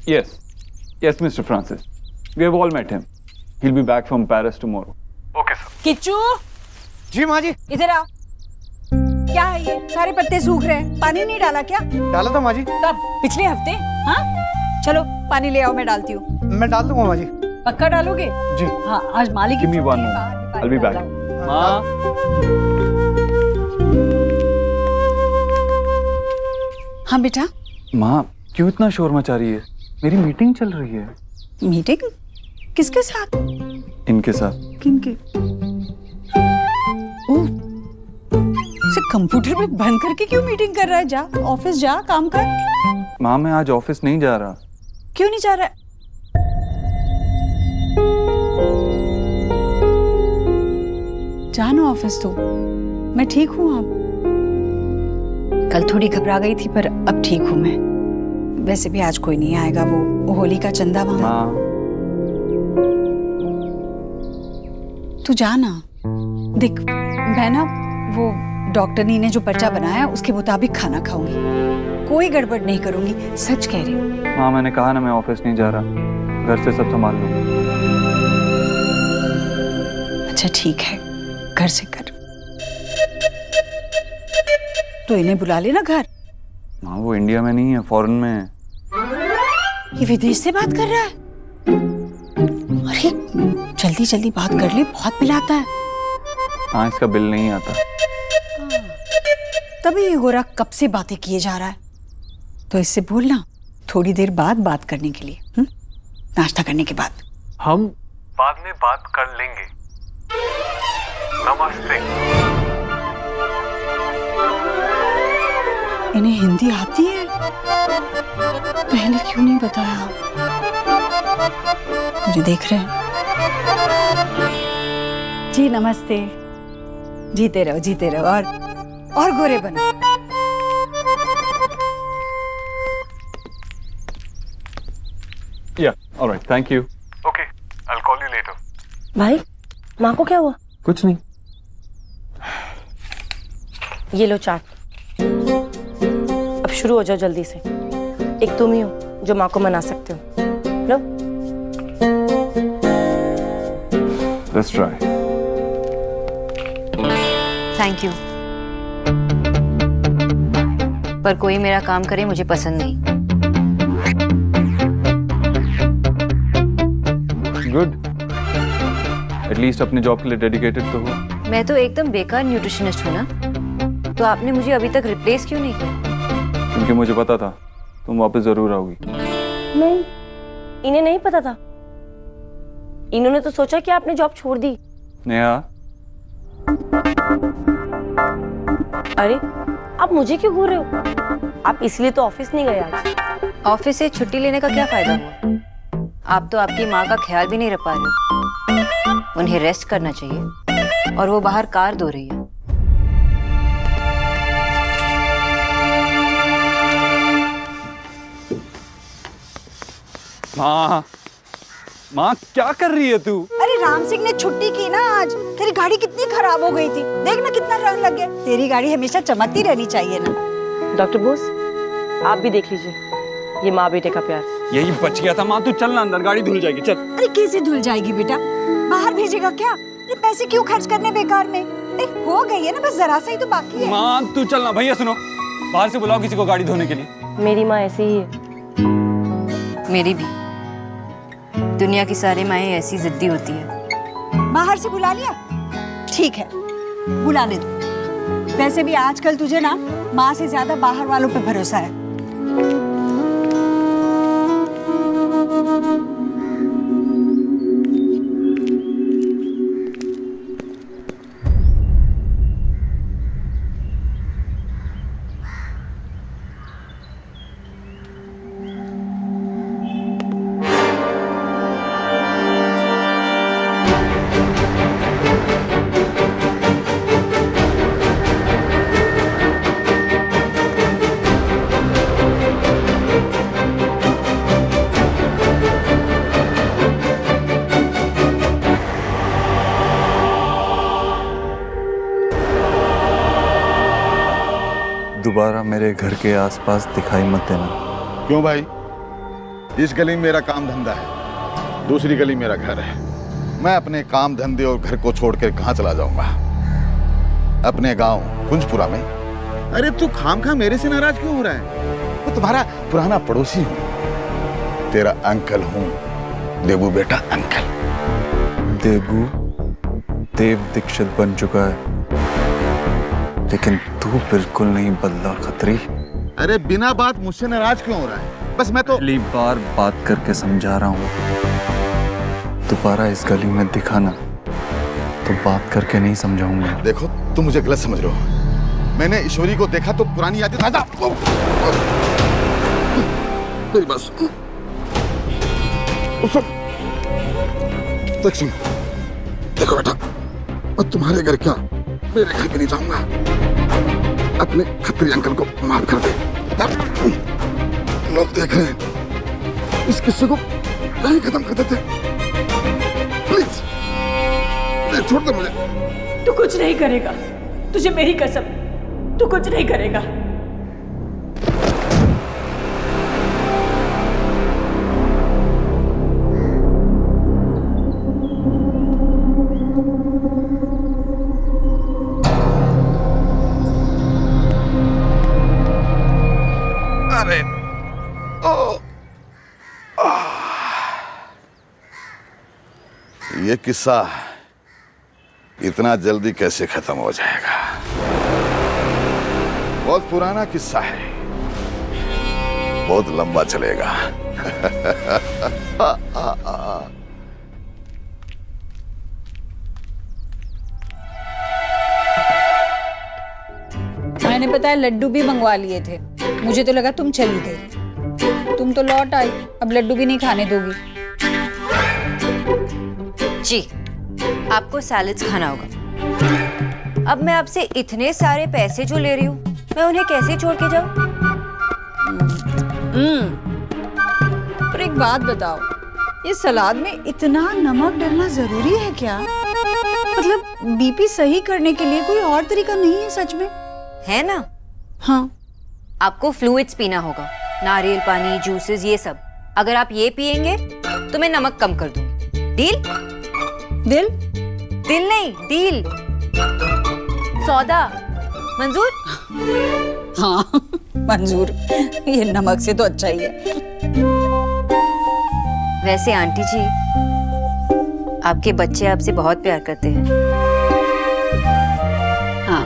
Yes. Yes, Mr. Francis. We have all met him. He'll be back from Paris tomorrow. Okay sir. Kichchu ji माँ जी। इधर आओ। क्या है ये? सारे पत्ते सूख रहे हैं। पानी नहीं डाला क्या? डाला था माँ जी। कब? पिछले हफ्ते? हाँ? चलो पानी ले आओ, मैं डालती हूँ। मैं डाल दूंगा माँ जी। पक्का डालोगे? जी। हाँ, आज मालिक Give me one moment. I'll be back. माँ। हाँ बेटा। माँ, क्यों इतना शोर मचा रही है? मेरी मीटिंग चल रही है। मीटिंग? किसके साथ? इनके साथ। किनके? ओह, इसे कंप्यूटर पे बंद करके क्यों मीटिंग कर रहा है? जा, ऑफिस जा, काम कर। माँ, मैं आज ऑफिस नहीं जा रहा। क्यों नहीं जा रहा है? जानो ऑफिस तो। मैं ठीक हूँ अब। कल थोड़ी घबरा गई थी पर अब ठीक हूँ मैं। वैसे भी आज कोई नहीं आएगा, वो होली का चंदा मांगा। माँ। तू जाना। देख, मैं ना वो डॉक्टरनी ने जो पर्चा बनाया उसके मुताबिक खाना खाऊंगी, कोई गड़बड़ नहीं करूंगी, सच कह रही हूँ। माँ, मैंने कहा ना मैं ऑफिस नहीं जा रहा, घर से सब संभाल लूंगा। अच्छा ठीक है, घर से कर। तो इन्हें बुला लेना घर। माँ, वो इंडिया में नहीं है, फॉरेन में है। ये विदेश से बात कर रहा है? अरे जल्दी जल्दी बात कर ले, बहुत बिल आता है। हाँ, इसका बिल नहीं आता। तभी ये गोरा कब से बातें किए जा रहा है। तो इससे बोलना थोड़ी देर बाद बात करने के लिए, नाश्ता करने के बाद। हम बाद में बात कर लेंगे। नमस्ते। इन्हें हिंदी आती है? पहले क्यों नहीं बताया? मुझे देख रहे हैं। जी नमस्ते। जीते रहो और गोरे बनो। Yeah, all right, thank you. Okay, I'll call you later. भाई, माँ को क्या हुआ? कुछ नहीं। ये लो चाट। अब शुरू हो जाओ जल्दी से। एक तुम ही हो जो माँ को मना सकते हो। लो। Let's try. थैंक यू, पर कोई मेरा काम करे मुझे पसंद नहीं। Good. At least अपने जॉब के लिए डेडिकेटेड तो हो। मैं तो एकदम बेकार न्यूट्रिशनिस्ट हूँ ना, तो आपने मुझे अभी तक रिप्लेस क्यों नहीं किया? क्योंकि मुझे पता था तुम वापस जरूर आओगी। नहीं, इन्हें नहीं पता था। इन्होंने तो सोचा कि आपने जॉब छोड़ दी। नेहा। अरे, आप मुझे क्यों घूर रहे हो? आप इसलिए तो ऑफिस नहीं गए आज। ऑफिस से छुट्टी लेने का क्या फायदा हुआ? आप तो आपकी माँ का ख्याल भी नहीं रख पा रहे हो। उन्हें रेस्ट करना चाहिए और वो बाहर कार धो रही है। माँ क्या कर रही है तू? अरे राम सिंह ने छुट्टी की ना आज। तेरी गाड़ी कितनी खराब हो गई थी, देख ना कितना रंग लग गया। तेरी गाड़ी हमेशा चमकती रहनी चाहिए ना। डॉक्टर बोस, आप भी देख लीजिए ये माँ बेटे का प्यार। यही बच गया था। माँ तू चल ना अंदर, गाड़ी धुल जाएगी। चल। अरे कैसे धुल जाएगी बेटा? बाहर भेजेगा क्या? ये पैसे क्यों खर्च करने बेकार में? हो गई है ना, बस जरा सा ही तो बाकी है। माँ तू चल ना। भैया सुनो, बाहर से बुलाओ किसी को गाड़ी धोने के लिए। मेरी माँ ऐसी ही है। मेरी भी। दुनिया की सारी माएँ ऐसी जिद्दी होती है। बाहर से बुला लिया? ठीक है, बुलाने दो। वैसे भी आजकल तुझे ना माँ से ज्यादा बाहर वालों पे भरोसा है। दोबारा मेरे घर के आसपास दिखाई मत देना। क्यों भाई? इस गली में मेरा काम धंधा है, दूसरी गली मेरा घर है। मैं अपने काम धंधे और घर को छोड़कर कहाँ चला जाऊंगा? अपने गांव कुंजपुरा में। अरे तू खामखा मेरे से नाराज क्यों हो रहा है? मैं तुम्हारा पुराना पड़ोसी हूँ, तेरा अंकल हूँ। देबू बेटा, अंकल। देबू देव दीक्षित बन चुका है, लेकिन तू बिल्कुल नहीं बदला खत्री। अरे बिना बात मुझसे नाराज क्यों हो रहा है? बस मैं तो पहली बार बात करके समझा रहा हूँ, दोबारा इस गली में दिखा ना तो बात करके नहीं समझाऊंगा। देखो, तुम मुझे गलत समझ रहे हो। मैंने ईश्वरी को देखा तो पुरानी यादें ताजा। मेरी बात सुन। सुन, देखो बेटा, मैं तुम्हारे घर क्या मेरे घर भी नहीं जाऊंगा। अपने खत्री अंकल को माफ कर दे। लोग देख रहे हैं, इस किस्से को कहीं खत्म कर देते। प्लीज छोड़ दे मुझे। तू कुछ नहीं करेगा, तुझे मेरी कसम, तू कुछ नहीं करेगा। अरे ओ ये किस्सा इतना जल्दी कैसे खत्म हो जाएगा? बहुत पुराना किस्सा है, बहुत लंबा चलेगा। मैंने पता है लड्डू भी मंगवा लिए थे, मुझे तो लगा तुम चली गई। तुम तो लौट आई, अब लड्डू भी नहीं खाने दोगी। जी, आपको सैलेड्स खाना होगा। अब मैं आपसे इतने सारे पैसे जो ले रही हूँ, मैं उन्हें कैसे छोड़ के जाऊँ? पर एक बात बताओ, ये सलाद में इतना नमक डालना जरूरी है क्या? मतलब बीपी सही करने के लिए कोई और तरीका नहीं है सच में? है ना? हाँ। आपको फ्लूइड्स पीना होगा, नारियल पानी, जूसेस, ये सब। अगर आप ये पिएंगे तो मैं नमक कम कर दूंगी। डील? दिल? दिल नहीं, डील। सौदा मंजूर? हाँ मंजूर। ये नमक से तो अच्छा ही है। वैसे आंटी जी, आपके बच्चे आपसे बहुत प्यार करते हैं। हाँ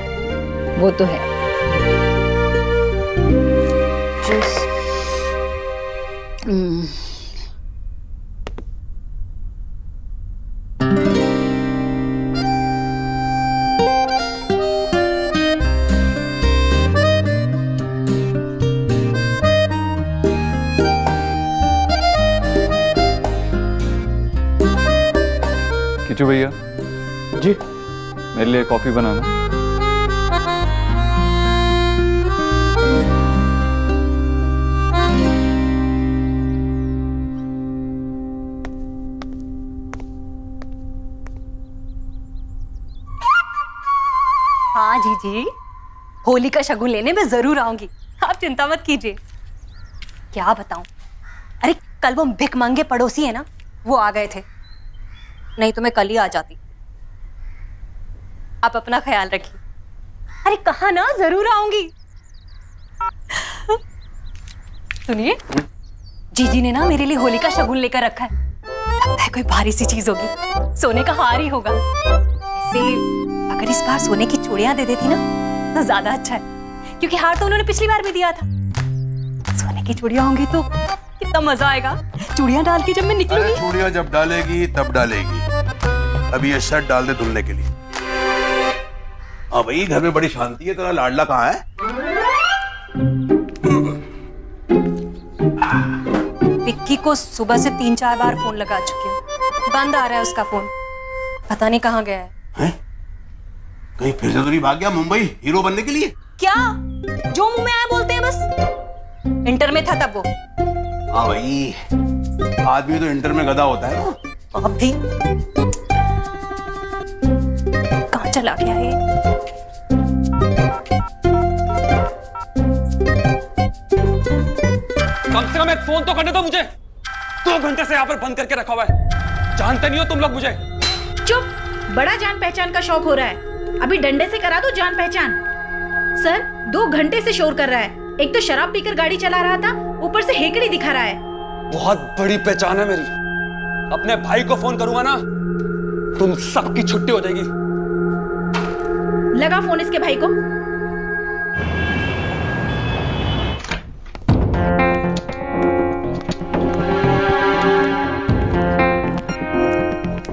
वो तो है। जूस। किचू भैया जी। मेरे लिए कॉफी बनाना। हाँ जी, होली का शगुन लेने में जरूर आऊंगी, आप चिंता मत कीजिए। क्या बताऊं, अरे कल वो भिखमंगे पड़ोसी है ना, वो आ गए थे, नहीं तो मैं कल ही आ जाती। आप अपना ख्याल रखिए। अरे कहा ना, जरूर आऊंगी। सुनिए, जीजी ने ना मेरे लिए होली का शगुन लेकर रखा है। लगता है कोई भारी सी चीज होगी, सोने का हार ही होगा। ऐसे अगर इस बार सोने की चूड़ियां दे देती ना तो ज्यादा अच्छा है, क्योंकि हार तो उन्होंने पिछली बार भी दिया था। सोने की चूड़ियां होंगी तो कितना मजा आएगा। चूड़ियां डाल के जब मैं निकलूंगी। चूड़ियां जब डालेगी तब डालेगी, अभी ये शर्ट डाल दे धुलने के लिए। हाँ भाई, घर में बड़ी शांति है। तेरा लाडला कहाँ है? विक्की को सुबह से 3-4 बार फोन लगा चुकी हूँ, बंद आ रहा है उसका फोन, पता नहीं कहाँ गया है। कहीं फिर से तो नहीं भाग गया मुंबई हीरो बनने के लिए? क्या जो मुंह में आया बोलते हैं बस। इंटर में था तब वो। हाँ भाई, आदमी तो इंटर में गधा होता है ना। अब भी कहाँ चला गया है? कम से कम एक फोन तो करने दो मुझे। 2 घंटे से यहाँ पर बंद करके रखा हुआ है। जानते नहीं हो तुम लोग मुझे। चुप, बड़ा जान पहचान का शौक हो रहा है। अभी डंडे से करा दो जान पहचान। सर 2 घंटे से शोर कर रहा है। एक तो शराब पीकर गाड़ी चला रहा था, ऊपर से हेकड़ी दिखा रहा है। बहुत बड़ी पहचान है मेरी। अपने भाई को फोन करूंगा ना, तुम सबकी छुट्टी हो जाएगी। लगा फोन इसके भाई को।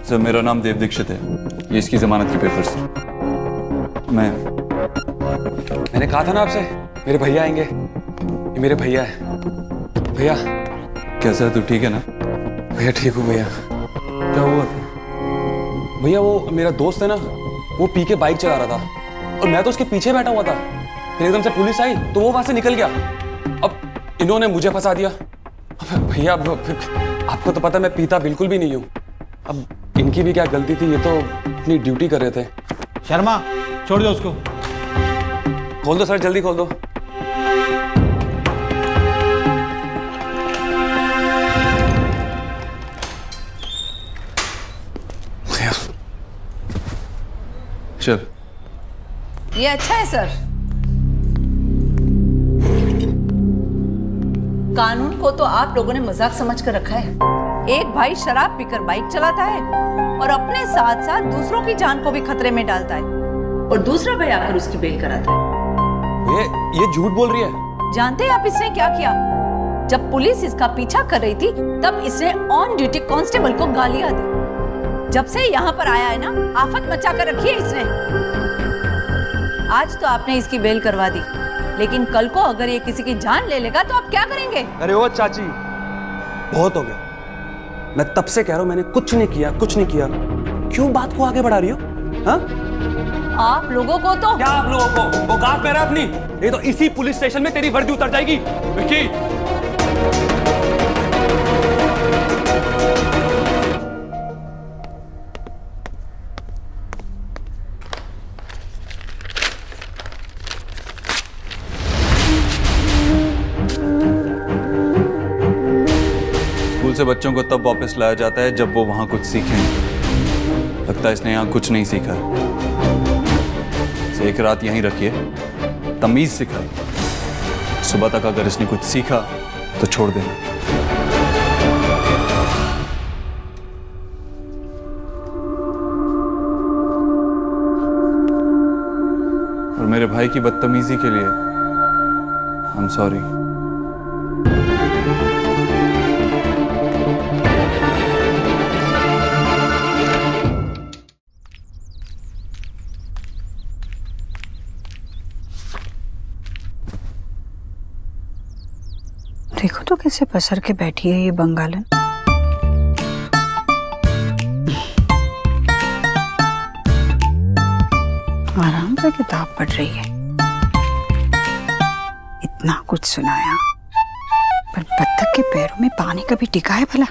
सर मेरा नाम देव दीक्षित है, ये इसकी जमानत के पेपर्स। मैंने कहा था ना आपसे मेरे भैया आएंगे। ये मेरे भैया है। भैया कैसा है, तू ठीक है ना? भैया ठीक हूँ भैया। क्या हुआ था? भैया वो मेरा दोस्त है ना, वो पी के बाइक चला रहा था और मैं तो उसके पीछे बैठा हुआ था। फिर एकदम से पुलिस आई तो वो वहां से निकल गया। अब इन्होंने मुझे फंसा दिया। अब भैया आपको तो पता मैं पीता बिल्कुल भी नहीं हूँ। अब इनकी भी क्या गलती थी, ये तो अपनी ड्यूटी कर रहे थे। शर्मा छोड़ दो उसको। खोल दो सर, जल्दी खोल दो। भैया चल। ये अच्छा है सर। कानून को तो आप लोगों ने मजाक समझ कर रखा है। एक भाई शराब पीकर बाइक चलाता है और अपने साथ साथ दूसरों की जान को भी खतरे में डालता है, और दूसरा भाई आकर उसकी बेल कराता है। ये झूठ बोल रही है। जानते हैं आप इसने क्या किया? जब पुलिस इसका पीछा कर रही थी तब इसने ऑन ड्यूटी कांस्टेबल को गालियां दी। जब से यहाँ पर आया है ना, आफत मचा कर रखी है इसने। आज तो आपने इसकी बेल करवा दी, लेकिन कल को अगर ये किसी की जान ले लेगा तो आप क्या करेंगे? अरे ओ चाची, बहुत हो गया। मैं तब से कह रहा हूं मैंने कुछ नहीं किया, कुछ नहीं किया। क्यों बात को आगे बढ़ा रही हो? हाँ? आप लोगों को तो क्या आप लोगों को औकात में रहा अपनी? ये तो इसी पुलिस स्टेशन में तेरी वर्दी उतर जाएगी। विक्की स्कूल से बच्चों को तब वापस लाया जाता है जब वो वहां कुछ सीखें। लगता है इसने यहाँ कुछ नहीं सीखा। इसे एक रात यहीं रखिए, तमीज सिखाइए। सुबह तक अगर इसने कुछ सीखा तो छोड़ देना। और मेरे भाई की बदतमीजी के लिए आई एम सॉरी। देखो तो कैसे पसर के बैठी है ये बंगालन। आराम से किताब पढ़ रही है। इतना कुछ सुनाया, पर बत्तख के पैरों में पानी कभी टिका है भला?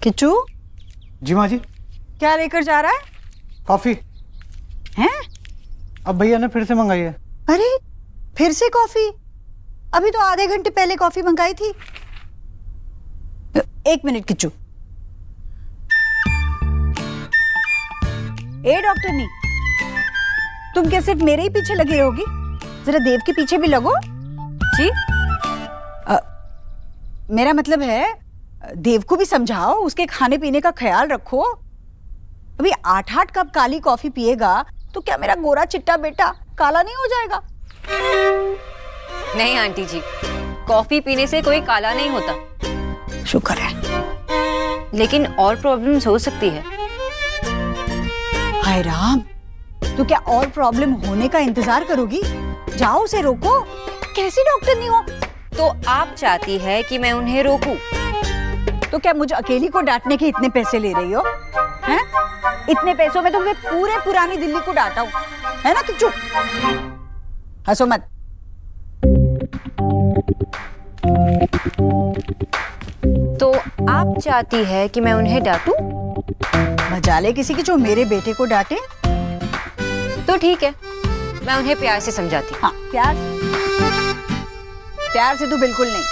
किच्चू, जी माँ जी। क्या लेकर जा रहा है? कॉफी। हैं? अब भैया ने फिर से मंगाई है। अरे फिर से कॉफी? अभी तो आधे घंटे पहले कॉफी मंगाई थी। 1 मिनट किच्चू। ए डॉक्टरनी, तुम क्या सिर्फ मेरे ही पीछे लगी रहोगी? जरा देव के पीछे भी लगो। जी? मेरा मतलब है देव को भी समझाओ, उसके खाने पीने का ख्याल रखो। अभी 8-8 कप काली कॉफी पिएगा तो क्या मेरा गोरा चिट्टा बेटा काला नहीं हो जाएगा? नहीं आंटी जी, कॉफी पीने से कोई काला नहीं होता। शुक्र है। लेकिन और प्रॉब्लम्स हो सकती है। हाय राम, तो क्या और प्रॉब्लम होने का इंतजार करोगी? जाओ उसे रोको। कैसी डॉक्टर नहीं हो? तो आप चाहती है कि मैं उन्हें रोकूं? तो क्या मुझे अकेली को डांटने के इतने पैसे ले रही हो? हैं? इतने पैसों में तो मैं पूरे पुरानी दिल्ली को डांटा हूं, है ना किच्चू? हंसो मत। तो आप चाहती है कि मैं उन्हें डांटूं? मजाले किसी की जो मेरे बेटे को डांटे। तो ठीक है, मैं उन्हें प्यार से समझाती हूँ। हाँ, प्यार प्यार से तो बिल्कुल नहीं।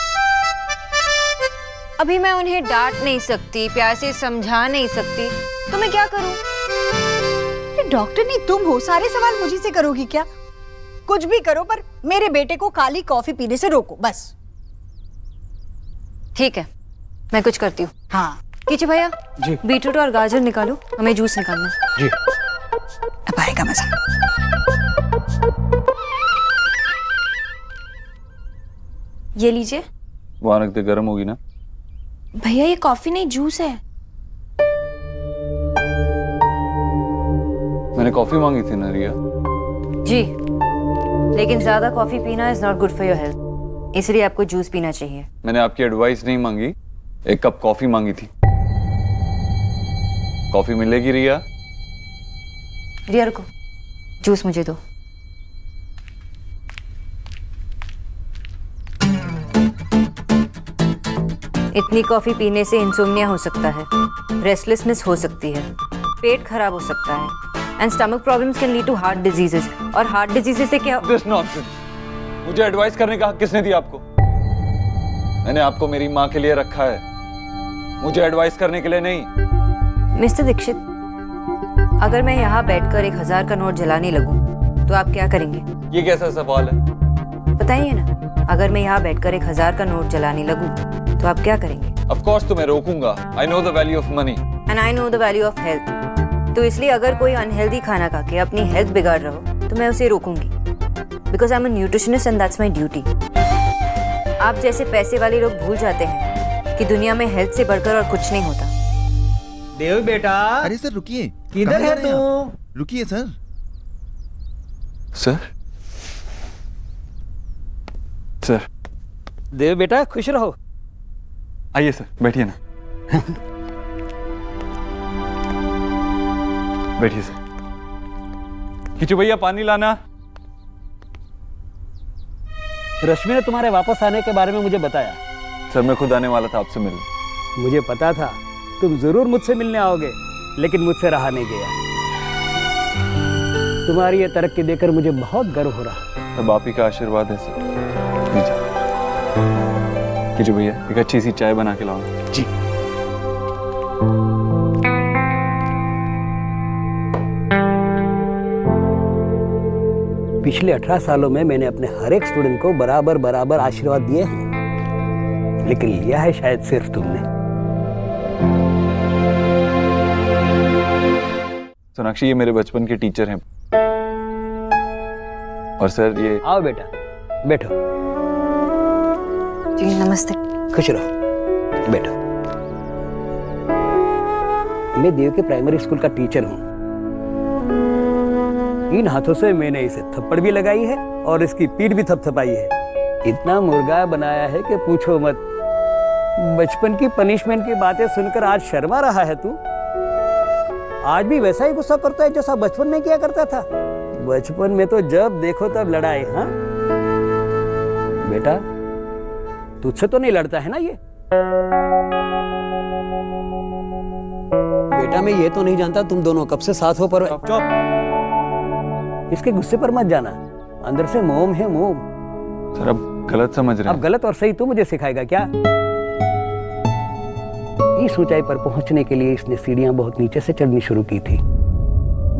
अभी मैं उन्हें डांट नहीं सकती, प्यार से समझा नहीं सकती, तो मैं क्या करूं? डॉक्टर नहीं तुम हो, सारे सवाल मुझे से करोगी क्या? कुछ भी करो पर मेरे बेटे को काली कॉफी पीने से रोको बस। ठीक है, मैं कुछ करती हूँ। हाँ कीचू भैया जी। बीटरूट और गाजर निकालो, हमें जूस निकालना है। जी। अब आएगा मजा। ये लीजिए। वहां रख दे, गर्म होगी ना। भैया ये कॉफी नहीं जूस है। मैंने कॉफी मांगी थी ना रिया। जी, लेकिन ज्यादा कॉफी पीना is not good for your health, इसलिए आपको जूस पीना चाहिए। मैंने आपकी एडवाइस नहीं मांगी, एक कप कॉफी मांगी थी। कॉफी मिलेगी रिया? रिया रुको, जूस मुझे दो। इतनी कॉफी पीने से इंसोम्निया हो सकता है, रेस्टलेसनेस हो सकती है, पेट खराब हो सकता है, and stomach problems can lead to heart diseases. और हार्ट डिजीजेस से क्या? This nonsense. मुझे एडवाइस करने का हक किसने दिया आपको? मैंने आपको मेरी माँ के लिए रखा है, मुझे एडवाइस करने के लिए नहीं। मिस्टर दीक्षित, अगर मैं यहाँ बैठकर 1000 का नोट जलाने लगूं, तो आप क्या करेंगे? ये कैसा सवाल है? बताइए ना, अगर मैं यहाँ बैठकर 1000 का नोट जलाने लगूं, तो आप क्या करेंगे? Of course तुम्हें रोकूंगा। I know the value of money. And I know the value of health. तो इसलिए अगर कोई अनहेल्दी खाना खा के अपनी हेल्थ बिगाड़ रहा हो, तो मैं उसे रोकूंगी। Because I'm a nutritionist and that's my duty. आप जैसे पैसे वाले लोग भूल जाते हैं कि दुनिया में हेल्थ से बढ़कर और कुछ नहीं होता। देव बेटा। अरे सर रुकिए, किधर है तू? रुकिए सर। सर? सर? देव बेटा खुश रहो। आइए सर, बैठिए ना। बैठिए सर। किचू भैया पानी लाना। रश्मि ने तुम्हारे वापस आने के बारे में मुझे बताया। सर मैं खुद आने वाला था आपसे मिलने। मुझे पता था तुम जरूर मुझसे मिलने आओगे, लेकिन मुझसे रहा नहीं गया। तुम्हारी ये तरक्की देखकर मुझे बहुत गर्व हो रहा। सब आप ही का आशीर्वाद है सर। किचू भैया एक अच्छी सी चाय बना के लाओ। जी। पिछले 18 सालों में मैंने अपने हर एक स्टूडेंट को बराबर बराबर आशीर्वाद दिए हैं, लेकिन लिया है शायद सिर्फ तुमने। सोनाक्षी ये मेरे बचपन के टीचर हैं। और सर ये। आओ बेटा, बैठो। जी नमस्ते। खुश रहो, बैठो। मैं देव के प्राइमरी स्कूल का टीचर हूँ। इन हाथों से मैंने इसे थप्पड़ भी लगाई है और इसकी पीठ भी थपथपाई है। इतना मुर्गा बनाया है कि पूछो मत। बचपन की पनिशमेंट की बातें सुनकर आज शर्मा रहा है तू? आज भी वैसा ही गुस्सा करता है जैसा बचपन में किया करता था। बचपन में तो जब देखो तब लड़ाई। हाँ बेटा, तुझसे तो नहीं लड़ता है ना ये? बेटा मैं ये तो नहीं जानता तुम दोनों कब से साथ हो, पर चुप। इसके गुस्से पर मत जाना, अंदर से मोम है मोम। सर अब गलत समझ रहे हैं। अब गलत और सही तू मुझे सिखाएगा क्या? इस ऊंचाई पर पहुंचने के लिए इसने सीढ़ियां बहुत नीचे से चढ़नी शुरू की थी।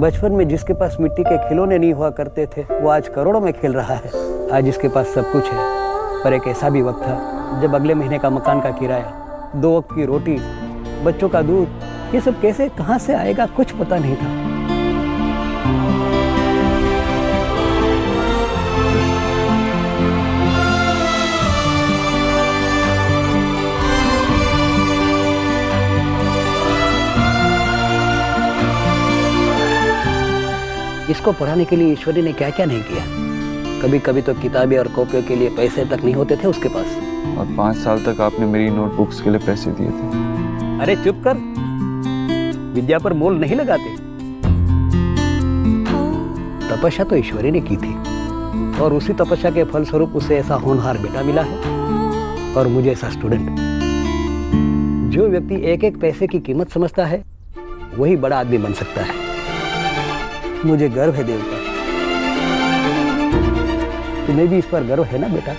बचपन में जिसके पास मिट्टी के खिलौने नहीं हुआ करते थे, वो आज करोड़ों में खेल रहा है। आज इसके पास सब कुछ है, पर एक ऐसा भी वक्त था जब अगले महीने का मकान का किराया, 2 वक्त की रोटी, बच्चों का दूध, ये सब कैसे कहां से आएगा कुछ पता नहीं था। इसको पढ़ाने के लिए ईश्वरी ने क्या क्या नहीं किया। कभी कभी तो किताबें और कॉपियों के लिए पैसे तक नहीं होते थे उसके पास। और 5 साल तक आपने मेरी नोटबुक्स के लिए पैसे दिए थे। अरे चुप कर, विद्या पर मोल नहीं लगाते। तपस्या तो ईश्वरी ने की थी और उसी तपस्या के फलस्वरूप उसे ऐसा होनहार बेटा मिला है और मुझे ऐसा स्टूडेंट। जो व्यक्ति एक एक पैसे की कीमत समझता है वही बड़ा आदमी बन सकता है। मुझे गर्व है देव पर। तुम्हें भी इस पर गर्व है ना बेटा?